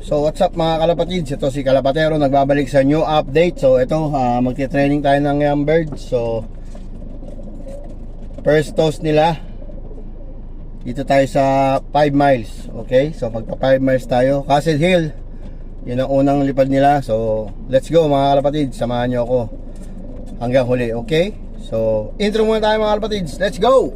So what's up mga kalapatids, ito si Kalapatero nagbabalik sa new update. So ito, magti-training tayo ng young bird. So first toast nila, dito tayo sa 5 miles. Okay, so magpa 5 miles tayo, Castle Hill. Yun ang unang lipad nila. So let's go mga kalapatids, samahan nyo ako hanggang huli. Okay, so intro muna tayo mga kalapatids, let's go!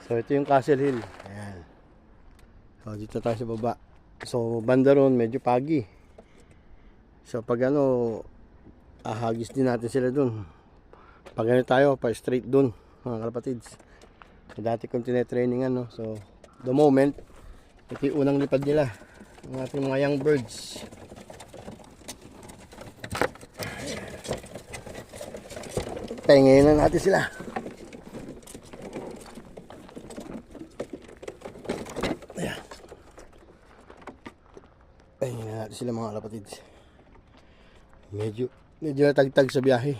So ito yung Castle Hill. Ayan. So dito tayo sa baba. So banda ron medyo pagi. So pag ano, ahagis din natin sila dun. Pag ano tayo, pa straight dun mga kalapatids. So dati kong tinetraining ano. So the moment, ito yung unang lipad nila. Ang ating mga young birds. Pahingayin na natin sila. Ayan. Pahingayin na natin sila mga kalapatids. Medyo natagtag sa biyahe.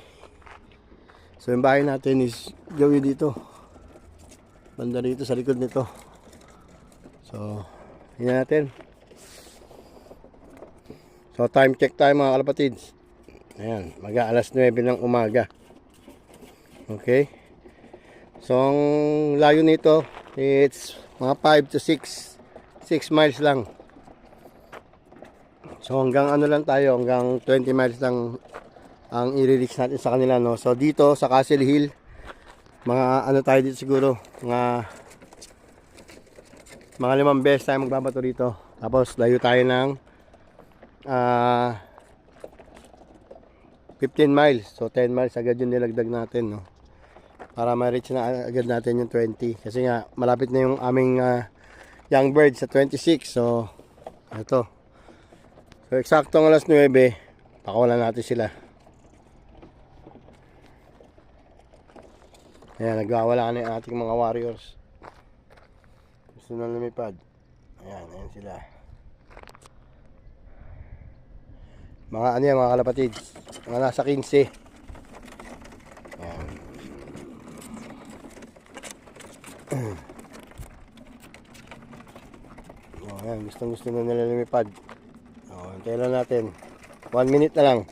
So yung bahay natin is gawin dito. Banda dito sa likod nito. So, yun natin. So time check tayo mga kalapatids. Ayan, mag-aalas 9 ng umaga. Okay. So ang layo nito, it's mga 5 to 6 miles lang. So hanggang ano lang tayo, hanggang 20 miles lang ang i-reach natin sa kanila, no. So dito sa Castle Hill, mga ano tayo dito siguro, mga 5 beses tayo magbabato dito. Tapos layo tayo ng 15 miles. So 10 miles agad yung nilagdag natin, no. Para ma-reach na agad natin yung 20. Kasi nga malapit na yung aming young bird sa 26. So ito. So eksaktong alas 9, pakawalan natin sila. Ayan, nagwawala na yung ating mga warriors. Gusto na lumipad. Ayan sila. Mga ano yan mga kalapatids, mga nasa 15. Ayan. Ayan, gusto na nila lumipad. Hintayin lang natin 1 minute na lang.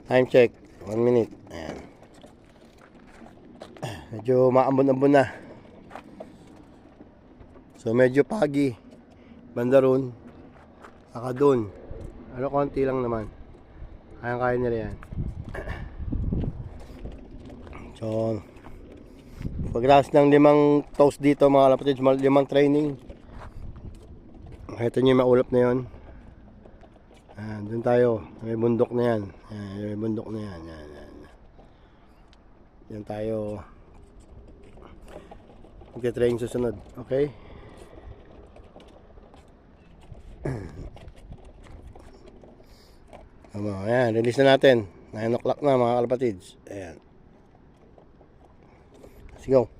Time check 1 minute. Ayan. Medyo maambon-ambon na. So medyo pagi banda ron, saka dun ano, konti lang naman. Kaya nila yan. So pagkatapos ng 5 toast dito mga kalapatids, 5 training, ito nyo yung maulap na yun. Doon tayo, may bundok na yan. May bundok na yan. Yan tayo magte-train susunod. Okay? Ayan, release na natin. 9 o'clock na mga kalapatids. Ayan. Let's go.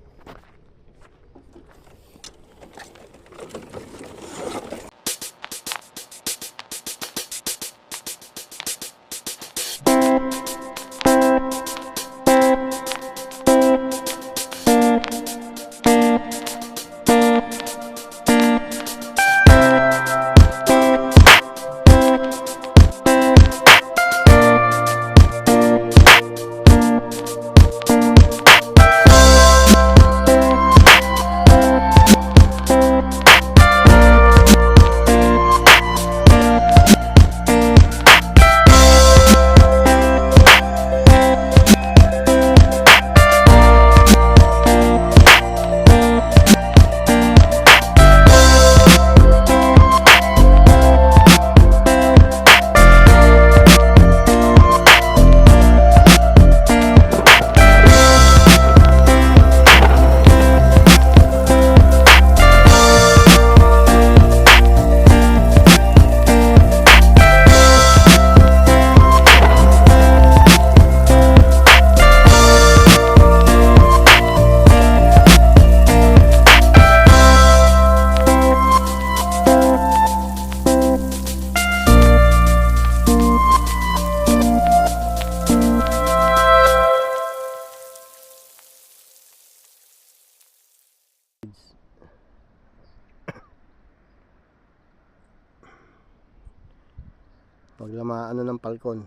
Pag lamaan ng palkon.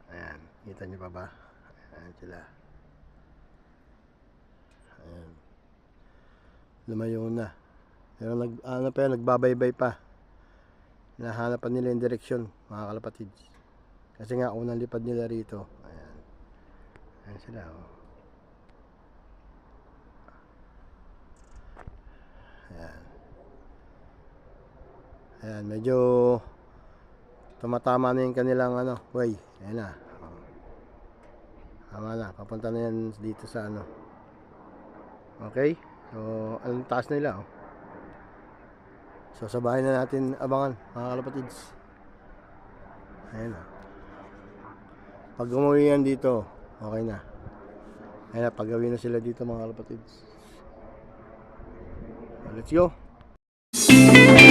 Ayan, kita nyo pa ba? Ayan sila. Ayan. Lumayo na. Pero nagbabaybay pa. Hinahanap pa nila yung direksyon, mga kalapatids. Kasi nga unang lipad nila rito. Ayan. Ayan sila, oh. Ayan. Ayan, medyo tumatama na yung kanilang ano, way. Ayan na. Tama na, papunta na yan dito sa ano. Okay? So, ang taas nila, oh. So, sa bahay na natin abangan, mga kalapatids. Ayan na. Pag umuwi yan dito, okay na. Ayan na, pag-gawin na sila dito, mga kalapatids. So, let's go!